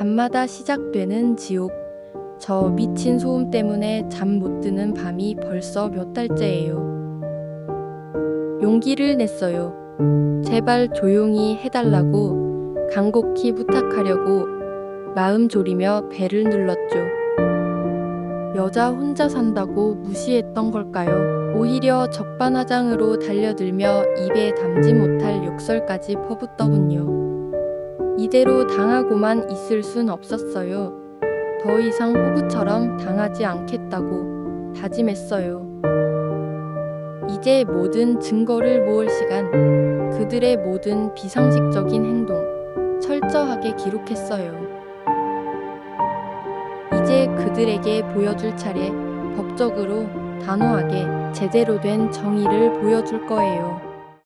밤마다 시작되는 지옥. 저 미친 소음 때문에 잠 못 드는 밤이 벌써 몇 달째예요. 용기를 냈어요. 제발 조용히 해달라고 간곡히 부탁하려고 마음 졸이며 배를 눌렀죠. 여자 혼자 산다고 무시했던 걸까요? 오히려 적반하장으로 달려들며 입에 담지 못할 욕설까지 퍼붓더군요. 이대로 당하고만 있을 순 없었어요. 더 이상 호구처럼 당하지 않겠다고 다짐했어요. 이제 모든 증거를 모을 시간. 그들의 모든 비상식적인 행동 철저하게 기록했어요. 이제 그들에게 보여줄 차례. 법적으로 단호하게 제대로 된 정의를 보여줄 거예요.